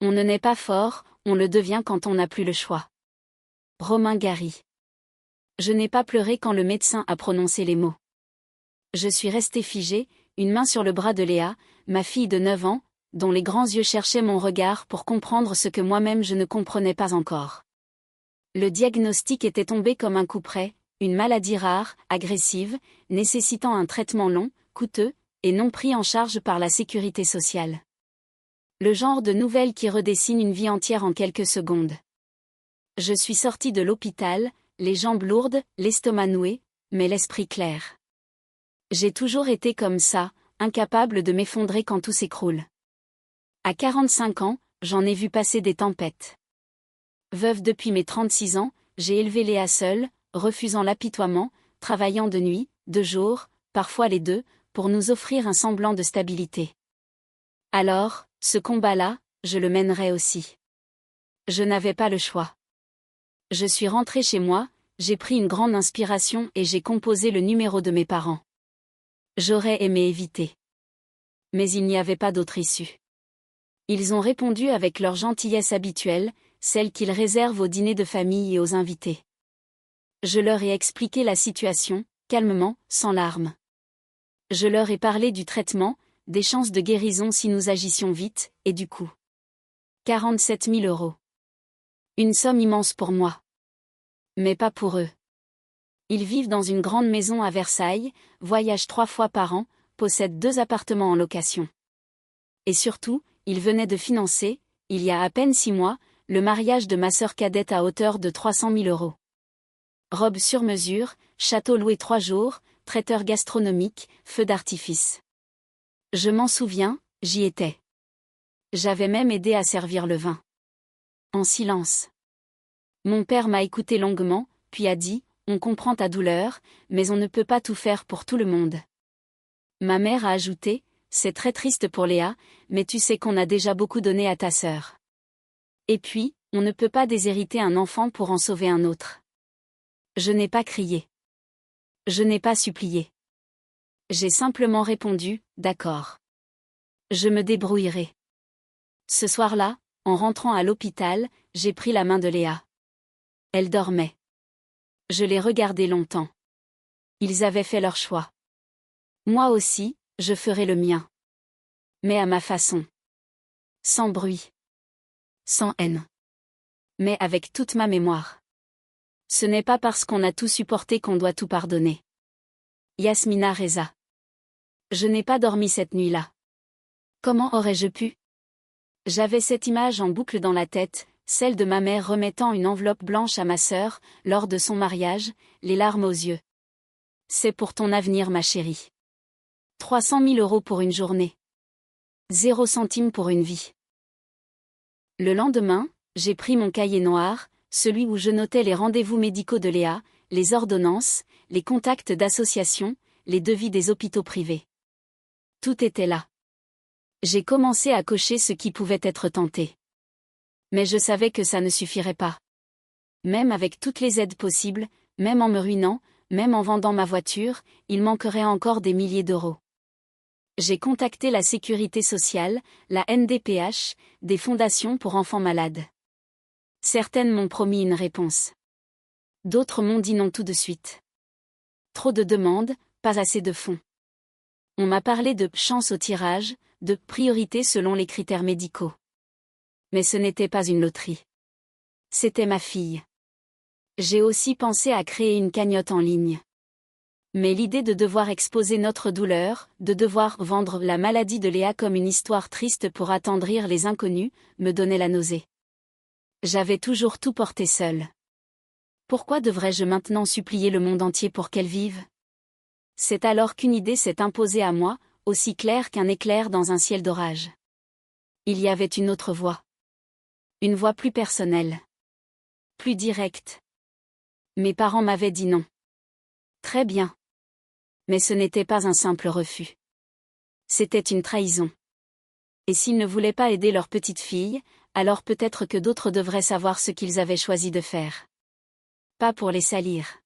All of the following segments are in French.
On ne naît pas fort, on le devient quand on n'a plus le choix. Romain Gary. Je n'ai pas pleuré quand le médecin a prononcé les mots. Je suis restée figée, une main sur le bras de Léa, ma fille de 9 ans, dont les grands yeux cherchaient mon regard pour comprendre ce que moi-même je ne comprenais pas encore. Le diagnostic était tombé comme un coup près, une maladie rare, agressive, nécessitant un traitement long, coûteux, et non pris en charge par la sécurité sociale. Le genre de nouvelle qui redessine une vie entière en quelques secondes. Je suis sortie de l'hôpital, les jambes lourdes, l'estomac noué, mais l'esprit clair. J'ai toujours été comme ça, incapable de m'effondrer quand tout s'écroule. À 45 ans, j'en ai vu passer des tempêtes. Veuve depuis mes 36 ans, j'ai élevé Léa seule, refusant l'apitoiement, travaillant de nuit, de jour, parfois les deux, pour nous offrir un semblant de stabilité. Alors, ce combat-là, je le mènerai aussi. Je n'avais pas le choix. Je suis rentrée chez moi, j'ai pris une grande inspiration et j'ai composé le numéro de mes parents. J'aurais aimé éviter. Mais il n'y avait pas d'autre issue. Ils ont répondu avec leur gentillesse habituelle, celle qu'ils réservent aux dîners de famille et aux invités. Je leur ai expliqué la situation, calmement, sans larmes. Je leur ai parlé du traitement, des chances de guérison si nous agissions vite, et du coût. 47 000 €. Une somme immense pour moi. Mais pas pour eux. Ils vivent dans une grande maison à Versailles, voyagent 3 fois par an, possèdent 2 appartements en location. Et surtout, ils venaient de financer, il y a à peine 6 mois, le mariage de ma sœur cadette à hauteur de 300 000 €. Robe sur mesure, château loué 3 jours, traiteur gastronomique, feu d'artifice. Je m'en souviens, j'y étais. J'avais même aidé à servir le vin. En silence. Mon père m'a écouté longuement, puis a dit, on comprend ta douleur, mais on ne peut pas tout faire pour tout le monde. Ma mère a ajouté, c'est très triste pour Léa, mais tu sais qu'on a déjà beaucoup donné à ta sœur. Et puis, on ne peut pas déshériter un enfant pour en sauver un autre. Je n'ai pas crié. Je n'ai pas supplié. J'ai simplement répondu, d'accord. Je me débrouillerai. Ce soir-là, en rentrant à l'hôpital, j'ai pris la main de Léa. Elle dormait. Je l'ai regardée longtemps. Ils avaient fait leur choix. Moi aussi, je ferai le mien. Mais à ma façon. Sans bruit. Sans haine. Mais avec toute ma mémoire. Ce n'est pas parce qu'on a tout supporté qu'on doit tout pardonner. Yasmina Reza. Je n'ai pas dormi cette nuit-là. Comment aurais-je pu? J'avais cette image en boucle dans la tête, celle de ma mère remettant une enveloppe blanche à ma sœur, lors de son mariage, les larmes aux yeux. C'est pour ton avenir ma chérie. 300 000 € pour une journée. 0 centime pour une vie. Le lendemain, j'ai pris mon cahier noir, celui où je notais les rendez-vous médicaux de Léa, les ordonnances, les contacts d'associations, les devis des hôpitaux privés. Tout était là. J'ai commencé à cocher ce qui pouvait être tenté. Mais je savais que ça ne suffirait pas. Même avec toutes les aides possibles, même en me ruinant, même en vendant ma voiture, il manquerait encore des milliers d'euros. J'ai contacté la sécurité sociale, la NDPH, des fondations pour enfants malades. Certaines m'ont promis une réponse. D'autres m'ont dit non tout de suite. Trop de demandes, pas assez de fonds. On m'a parlé de chance au tirage, de priorité selon les critères médicaux. Mais ce n'était pas une loterie. C'était ma fille. J'ai aussi pensé à créer une cagnotte en ligne. Mais l'idée de devoir exposer notre douleur, de devoir vendre la maladie de Léa comme une histoire triste pour attendrir les inconnus, me donnait la nausée. J'avais toujours tout porté seule. Pourquoi devrais-je maintenant supplier le monde entier pour qu'elle vive? C'est alors qu'une idée s'est imposée à moi, aussi claire qu'un éclair dans un ciel d'orage. Il y avait une autre voie. Une voie plus personnelle. Plus directe. Mes parents m'avaient dit non. Très bien. Mais ce n'était pas un simple refus. C'était une trahison. Et s'ils ne voulaient pas aider leur petite fille, alors peut-être que d'autres devraient savoir ce qu'ils avaient choisi de faire. Pas pour les salir.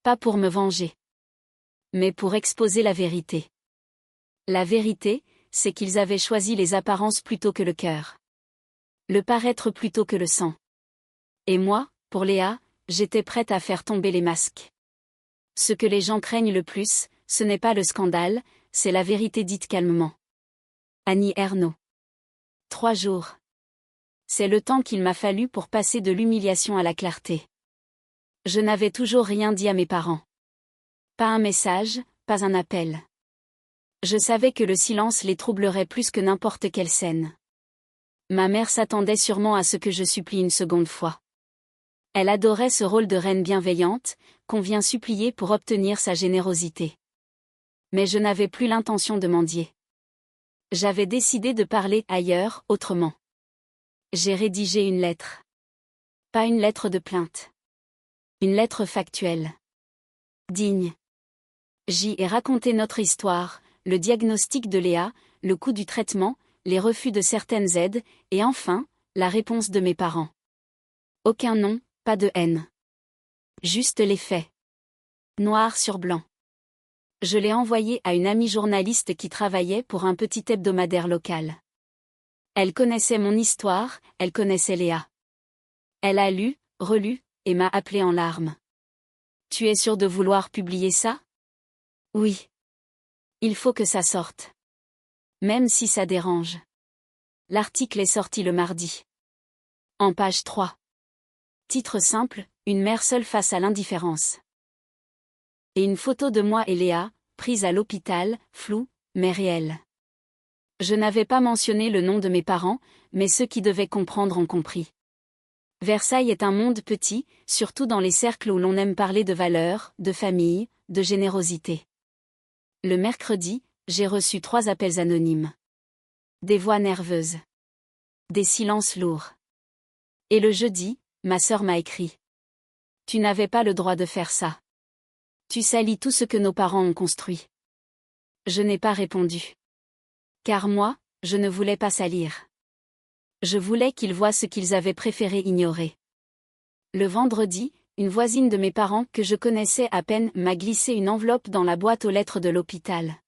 Pas pour me venger. Mais pour exposer la vérité. La vérité, c'est qu'ils avaient choisi les apparences plutôt que le cœur. Le paraître plutôt que le sang. Et moi, pour Léa, j'étais prête à faire tomber les masques. Ce que les gens craignent le plus, ce n'est pas le scandale, c'est la vérité dite calmement. Annie Ernaux. 3 jours. C'est le temps qu'il m'a fallu pour passer de l'humiliation à la clarté. Je n'avais toujours rien dit à mes parents. Pas un message, pas un appel. Je savais que le silence les troublerait plus que n'importe quelle scène. Ma mère s'attendait sûrement à ce que je supplie une seconde fois. Elle adorait ce rôle de reine bienveillante, qu'on vient supplier pour obtenir sa générosité. Mais je n'avais plus l'intention de mendier. J'avais décidé de parler ailleurs, autrement. J'ai rédigé une lettre. Pas une lettre de plainte. Une lettre factuelle. Digne. J'y ai raconté notre histoire, le diagnostic de Léa, le coût du traitement, les refus de certaines aides, et enfin, la réponse de mes parents. Aucun nom, pas de haine. Juste les faits. Noir sur blanc. Je l'ai envoyé à une amie journaliste qui travaillait pour un petit hebdomadaire local. Elle connaissait mon histoire, elle connaissait Léa. Elle a lu, relu, et m'a appelé en larmes. Tu es sûre de vouloir publier ça? Oui. Il faut que ça sorte. Même si ça dérange. L'article est sorti le mardi. En page 3. Titre simple, une mère seule face à l'indifférence. Et une photo de moi et Léa, prise à l'hôpital, floue, mais réelle. Je n'avais pas mentionné le nom de mes parents, mais ceux qui devaient comprendre ont compris. Versailles est un monde petit, surtout dans les cercles où l'on aime parler de valeurs, de famille, de générosité. Le mercredi, j'ai reçu 3 appels anonymes. Des voix nerveuses. Des silences lourds. Et le jeudi, ma sœur m'a écrit. Tu n'avais pas le droit de faire ça. Tu salis tout ce que nos parents ont construit. Je n'ai pas répondu. Car moi, je ne voulais pas salir. Je voulais qu'ils voient ce qu'ils avaient préféré ignorer. Le vendredi, une voisine de mes parents que je connaissais à peine m'a glissé une enveloppe dans la boîte aux lettres de l'hôpital.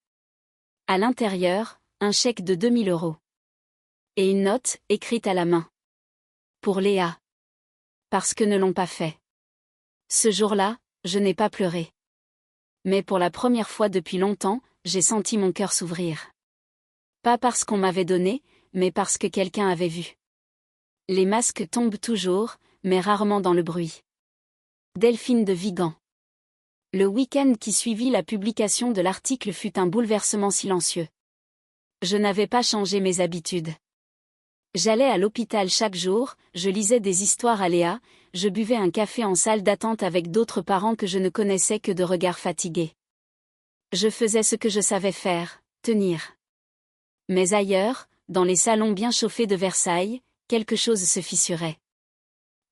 À l'intérieur, un chèque de 2000 €. Et une note, écrite à la main. Pour Léa. Parce que ne l'ont pas fait. Ce jour-là, je n'ai pas pleuré. Mais pour la première fois depuis longtemps, j'ai senti mon cœur s'ouvrir. Pas parce qu'on m'avait donné, mais parce que quelqu'un avait vu. Les masques tombent toujours, mais rarement dans le bruit. Delphine de Vigan. Le week-end qui suivit la publication de l'article fut un bouleversement silencieux. Je n'avais pas changé mes habitudes. J'allais à l'hôpital chaque jour, je lisais des histoires à Léa, je buvais un café en salle d'attente avec d'autres parents que je ne connaissais que de regards fatigués. Je faisais ce que je savais faire, tenir. Mais ailleurs, dans les salons bien chauffés de Versailles, quelque chose se fissurait.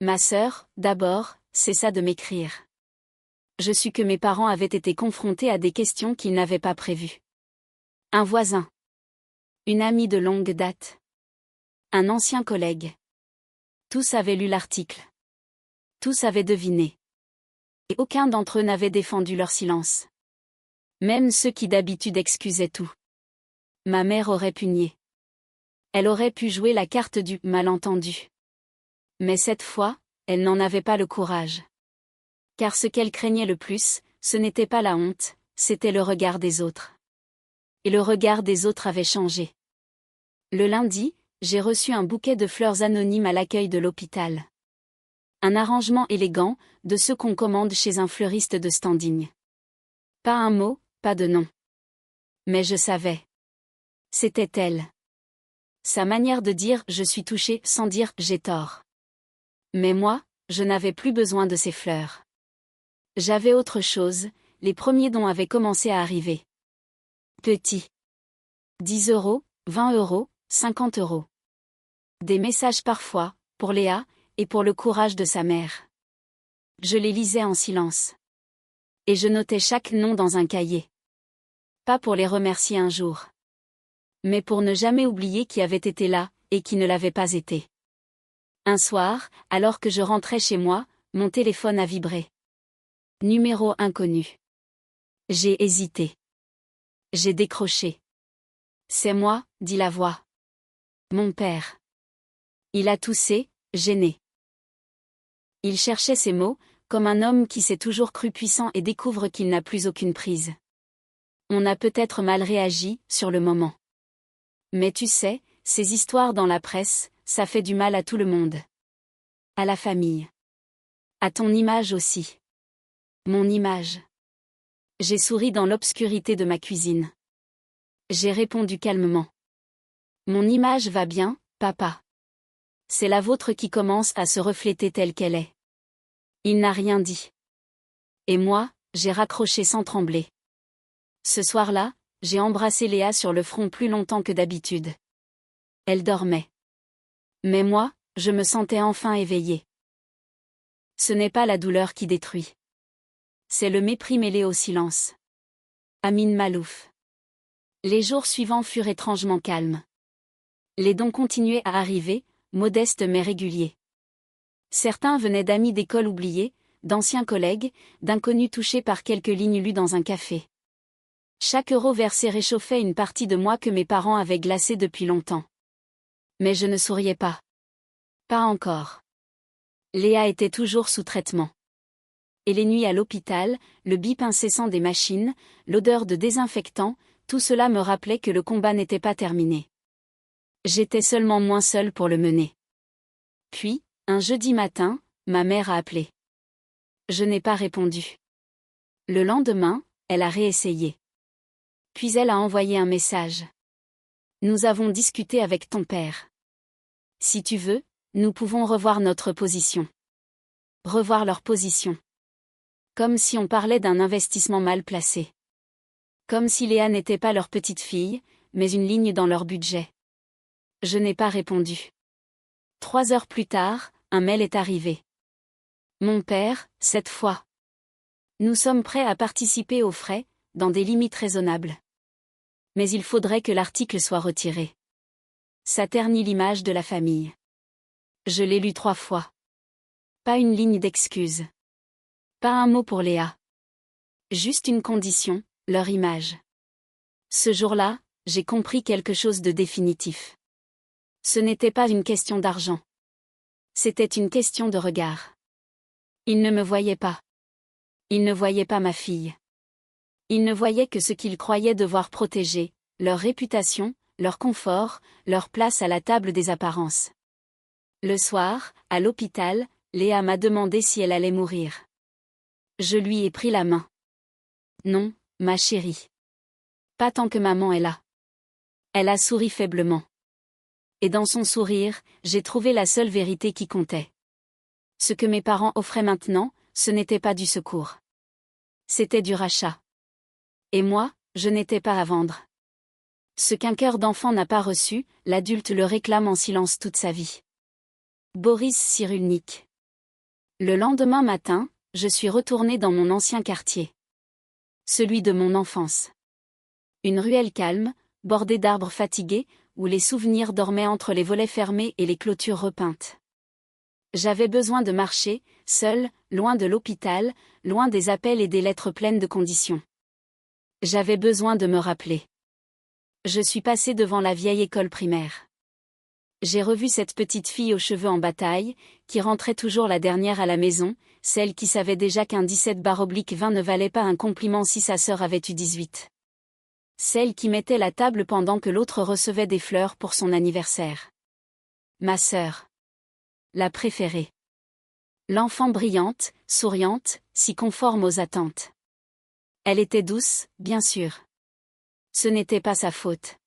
Ma sœur, d'abord, cessa de m'écrire. Je sus que mes parents avaient été confrontés à des questions qu'ils n'avaient pas prévues. Un voisin. Une amie de longue date. Un ancien collègue. Tous avaient lu l'article. Tous avaient deviné. Et aucun d'entre eux n'avait défendu leur silence. Même ceux qui d'habitude excusaient tout. Ma mère aurait pu nier. Elle aurait pu jouer la carte du malentendu. Mais cette fois, elle n'en avait pas le courage. Car ce qu'elle craignait le plus, ce n'était pas la honte, c'était le regard des autres. Et le regard des autres avait changé. Le lundi, j'ai reçu un bouquet de fleurs anonymes à l'accueil de l'hôpital. Un arrangement élégant, de ceux qu'on commande chez un fleuriste de standing. Pas un mot, pas de nom. Mais je savais. C'était elle. Sa manière de dire « je suis touchée » sans dire « j'ai tort ». Mais moi, je n'avais plus besoin de ces fleurs. J'avais autre chose, les premiers dons avaient commencé à arriver. Petit. 10 €, 20 €, 50 €. Des messages parfois, pour Léa, et pour le courage de sa mère. Je les lisais en silence. Et je notais chaque nom dans un cahier. Pas pour les remercier un jour. Mais pour ne jamais oublier qui avait été là, et qui ne l'avait pas été. Un soir, alors que je rentrais chez moi, mon téléphone a vibré. Numéro inconnu. J'ai hésité. J'ai décroché. C'est moi, dit la voix. Mon père. Il a toussé, gêné. Il cherchait ses mots, comme un homme qui s'est toujours cru puissant et découvre qu'il n'a plus aucune prise. On a peut-être mal réagi, sur le moment. Mais tu sais, ces histoires dans la presse, ça fait du mal à tout le monde. À la famille. À ton image aussi. Mon image. J'ai souri dans l'obscurité de ma cuisine. J'ai répondu calmement. Mon image va bien, papa. C'est la vôtre qui commence à se refléter telle qu'elle est. Il n'a rien dit. Et moi, j'ai raccroché sans trembler. Ce soir-là, j'ai embrassé Léa sur le front plus longtemps que d'habitude. Elle dormait. Mais moi, je me sentais enfin éveillée. Ce n'est pas la douleur qui détruit. C'est le mépris mêlé au silence. Amin Malouf. Les jours suivants furent étrangement calmes. Les dons continuaient à arriver, modestes mais réguliers. Certains venaient d'amis d'école oubliés, d'anciens collègues, d'inconnus touchés par quelques lignes lues dans un café. Chaque euro versé réchauffait une partie de moi que mes parents avaient glacée depuis longtemps. Mais je ne souriais pas. Pas encore. Léa était toujours sous traitement. Et les nuits à l'hôpital, le bip incessant des machines, l'odeur de désinfectant, tout cela me rappelait que le combat n'était pas terminé. J'étais seulement moins seule pour le mener. Puis, un jeudi matin, ma mère a appelé. Je n'ai pas répondu. Le lendemain, elle a réessayé. Puis elle a envoyé un message. Nous avons discuté avec ton père. Si tu veux, nous pouvons revoir notre position. Revoir leur position. Comme si on parlait d'un investissement mal placé. Comme si Léa n'était pas leur petite fille, mais une ligne dans leur budget. Je n'ai pas répondu. 3 heures plus tard, un mail est arrivé. Mon père, cette fois. Nous sommes prêts à participer aux frais, dans des limites raisonnables. Mais il faudrait que l'article soit retiré. Ça ternit l'image de la famille. Je l'ai lu 3 fois. Pas une ligne d'excuse. Pas un mot pour Léa. Juste une condition, leur image. Ce jour-là, j'ai compris quelque chose de définitif. Ce n'était pas une question d'argent. C'était une question de regard. Ils ne me voyaient pas. Ils ne voyaient pas ma fille. Ils ne voyaient que ce qu'ils croyaient devoir protéger, leur réputation, leur confort, leur place à la table des apparences. Le soir, à l'hôpital, Léa m'a demandé si elle allait mourir. Je lui ai pris la main. Non, ma chérie. Pas tant que maman est là. Elle a souri faiblement. Et dans son sourire, j'ai trouvé la seule vérité qui comptait. Ce que mes parents offraient maintenant, ce n'était pas du secours. C'était du rachat. Et moi, je n'étais pas à vendre. Ce qu'un cœur d'enfant n'a pas reçu, l'adulte le réclame en silence toute sa vie. Boris Cyrulnik. Le lendemain matin, je suis retournée dans mon ancien quartier. Celui de mon enfance. Une ruelle calme, bordée d'arbres fatigués, où les souvenirs dormaient entre les volets fermés et les clôtures repeintes. J'avais besoin de marcher, seule, loin de l'hôpital, loin des appels et des lettres pleines de conditions. J'avais besoin de me rappeler. Je suis passée devant la vieille école primaire. J'ai revu cette petite fille aux cheveux en bataille, qui rentrait toujours la dernière à la maison, celle qui savait déjà qu'un 17/20 ne valait pas un compliment si sa sœur avait eu 18. Celle qui mettait la table pendant que l'autre recevait des fleurs pour son anniversaire. Ma sœur. La préférée. L'enfant brillante, souriante, si conforme aux attentes. Elle était douce, bien sûr. Ce n'était pas sa faute.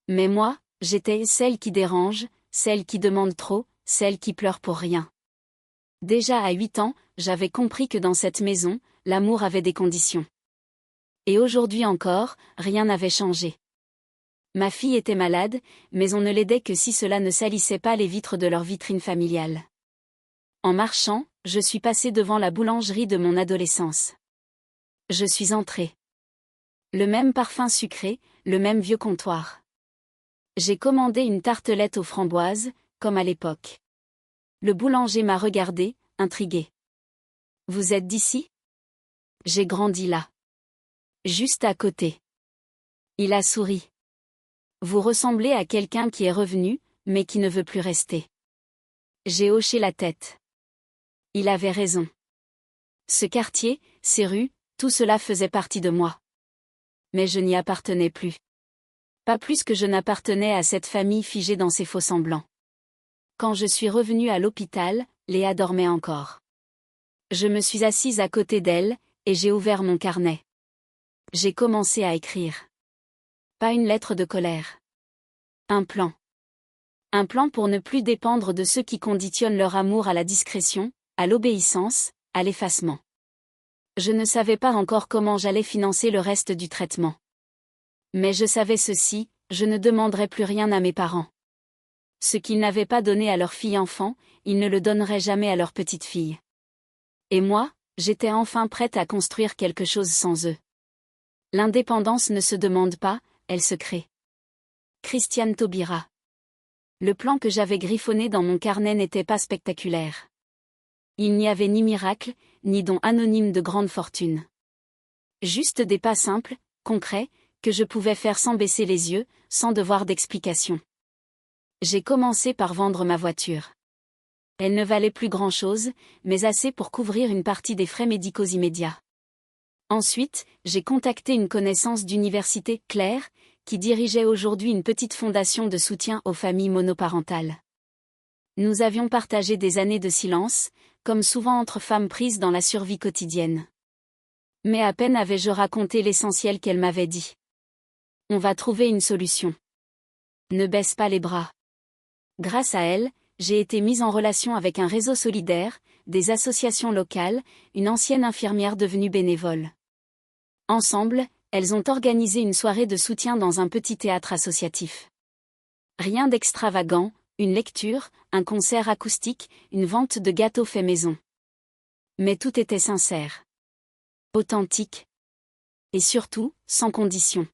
Mais moi, j'étais celle qui dérange, celle qui demande trop, celle qui pleure pour rien. Déjà à 8 ans, j'avais compris que dans cette maison, l'amour avait des conditions. Et aujourd'hui encore, rien n'avait changé. Ma fille était malade, mais on ne l'aidait que si cela ne salissait pas les vitres de leur vitrine familiale. En marchant, je suis passée devant la boulangerie de mon adolescence. Je suis entrée. Le même parfum sucré, le même vieux comptoir. J'ai commandé une tartelette aux framboises, comme à l'époque. Le boulanger m'a regardé, intrigué. Vous êtes d'ici ? J'ai grandi là. Juste à côté. Il a souri. Vous ressemblez à quelqu'un qui est revenu, mais qui ne veut plus rester. J'ai hoché la tête. Il avait raison. Ce quartier, ces rues, tout cela faisait partie de moi. Mais je n'y appartenais plus. Pas plus que je n'appartenais à cette famille figée dans ses faux-semblants. Quand je suis revenue à l'hôpital, Léa dormait encore. Je me suis assise à côté d'elle, et j'ai ouvert mon carnet. J'ai commencé à écrire. Pas une lettre de colère. Un plan. Un plan pour ne plus dépendre de ceux qui conditionnent leur amour à la discrétion, à l'obéissance, à l'effacement. Je ne savais pas encore comment j'allais financer le reste du traitement. Mais je savais ceci, je ne demanderais plus rien à mes parents. Ce qu'ils n'avaient pas donné à leur fille enfant, ils ne le donneraient jamais à leur petite fille. Et moi, j'étais enfin prête à construire quelque chose sans eux. L'indépendance ne se demande pas, elle se crée. Christiane Taubira. Le plan que j'avais griffonné dans mon carnet n'était pas spectaculaire. Il n'y avait ni miracle, ni don anonyme de grande fortune. Juste des pas simples, concrets, que je pouvais faire sans baisser les yeux, sans devoir d'explication. J'ai commencé par vendre ma voiture. Elle ne valait plus grand-chose, mais assez pour couvrir une partie des frais médicaux immédiats. Ensuite, j'ai contacté une connaissance d'université, Claire, qui dirigeait aujourd'hui une petite fondation de soutien aux familles monoparentales. Nous avions partagé des années de silence, comme souvent entre femmes prises dans la survie quotidienne. Mais à peine avais-je raconté l'essentiel qu'elle m'avait dit. On va trouver une solution. Ne baisse pas les bras. Grâce à elle, j'ai été mise en relation avec un réseau solidaire, des associations locales, une ancienne infirmière devenue bénévole. Ensemble, elles ont organisé une soirée de soutien dans un petit théâtre associatif. Rien d'extravagant, une lecture, un concert acoustique, une vente de gâteaux faits maison. Mais tout était sincère. Authentique. Et surtout, sans condition.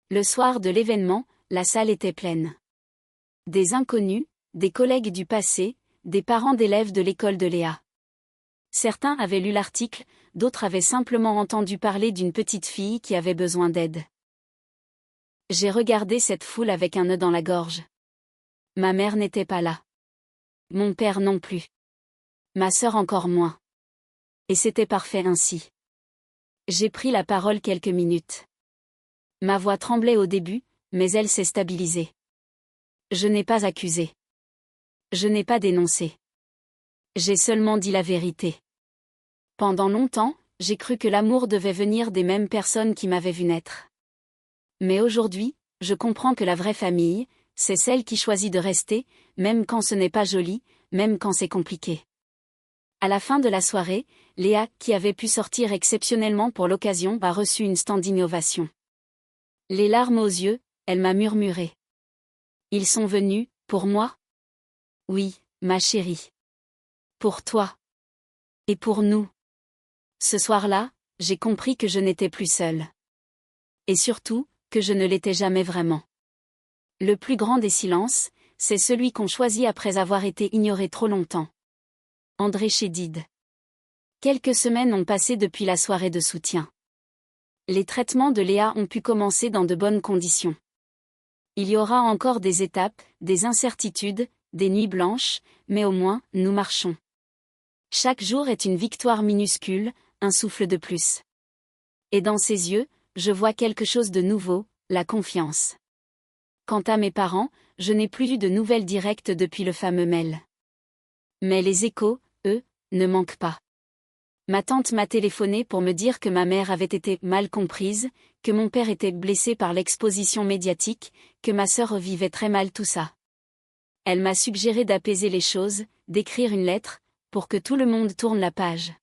Le soir de l'événement, la salle était pleine. Des inconnus, des collègues du passé, des parents d'élèves de l'école de Léa. Certains avaient lu l'article, d'autres avaient simplement entendu parler d'une petite fille qui avait besoin d'aide. J'ai regardé cette foule avec un nœud dans la gorge. Ma mère n'était pas là. Mon père non plus. Ma sœur encore moins. Et c'était parfait ainsi. J'ai pris la parole quelques minutes. Ma voix tremblait au début, mais elle s'est stabilisée. Je n'ai pas accusé. Je n'ai pas dénoncé. J'ai seulement dit la vérité. Pendant longtemps, j'ai cru que l'amour devait venir des mêmes personnes qui m'avaient vu naître. Mais aujourd'hui, je comprends que la vraie famille, c'est celle qui choisit de rester, même quand ce n'est pas joli, même quand c'est compliqué. À la fin de la soirée, Léa, qui avait pu sortir exceptionnellement pour l'occasion, a reçu une standing ovation. Les larmes aux yeux, elle m'a murmuré. Ils sont venus, pour moi? Oui, ma chérie. Pour toi. Et pour nous. Ce soir-là, j'ai compris que je n'étais plus seule. Et surtout, que je ne l'étais jamais vraiment. Le plus grand des silences, c'est celui qu'on choisit après avoir été ignoré trop longtemps. André Chédid. Quelques semaines ont passé depuis la soirée de soutien. Les traitements de Léa ont pu commencer dans de bonnes conditions. Il y aura encore des étapes, des incertitudes, des nuits blanches, mais au moins, nous marchons. Chaque jour est une victoire minuscule, un souffle de plus. Et dans ses yeux, je vois quelque chose de nouveau, la confiance. Quant à mes parents, je n'ai plus eu de nouvelles directes depuis le fameux mail. Mais les échos, eux, ne manquent pas. Ma tante m'a téléphoné pour me dire que ma mère avait été mal comprise, que mon père était blessé par l'exposition médiatique, que ma sœur vivait très mal tout ça. Elle m'a suggéré d'apaiser les choses, d'écrire une lettre, pour que tout le monde tourne la page.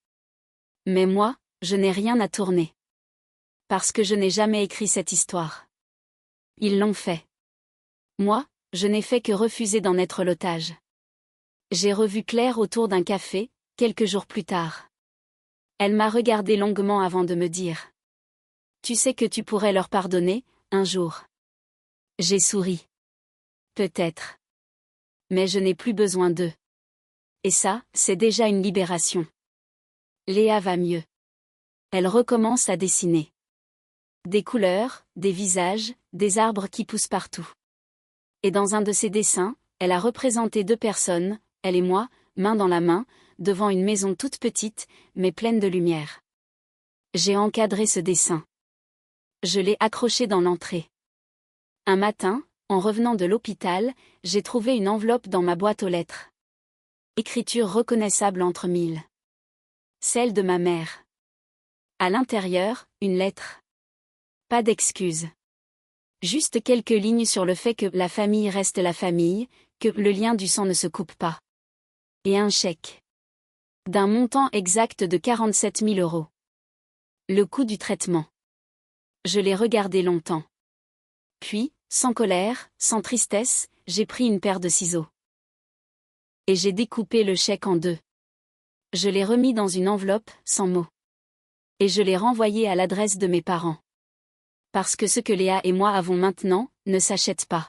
Mais moi, je n'ai rien à tourner. Parce que je n'ai jamais écrit cette histoire. Ils l'ont fait. Moi, je n'ai fait que refuser d'en être l'otage. J'ai revu Claire autour d'un café, quelques jours plus tard. Elle m'a regardé longuement avant de me dire. Tu sais que tu pourrais leur pardonner, un jour. J'ai souri. Peut-être. Mais je n'ai plus besoin d'eux. Et ça, c'est déjà une libération. Léa va mieux. Elle recommence à dessiner. Des couleurs, des visages, des arbres qui poussent partout. Et dans un de ses dessins, elle a représenté deux personnes, elle et moi, main dans la main, devant une maison toute petite, mais pleine de lumière. J'ai encadré ce dessin. Je l'ai accroché dans l'entrée. Un matin, en revenant de l'hôpital, j'ai trouvé une enveloppe dans ma boîte aux lettres. Écriture reconnaissable entre mille. Celle de ma mère. À l'intérieur, une lettre. Pas d'excuses. Juste quelques lignes sur le fait que la famille reste la famille, que le lien du sang ne se coupe pas. Et un chèque. D'un montant exact de 47 000 euros. Le coût du traitement. Je l'ai regardé longtemps. Puis, sans colère, sans tristesse, j'ai pris une paire de ciseaux. Et j'ai découpé le chèque en deux. Je l'ai remis dans une enveloppe, sans mots. Et je l'ai renvoyé à l'adresse de mes parents. Parce que ce que Léa et moi avons maintenant, ne s'achète pas.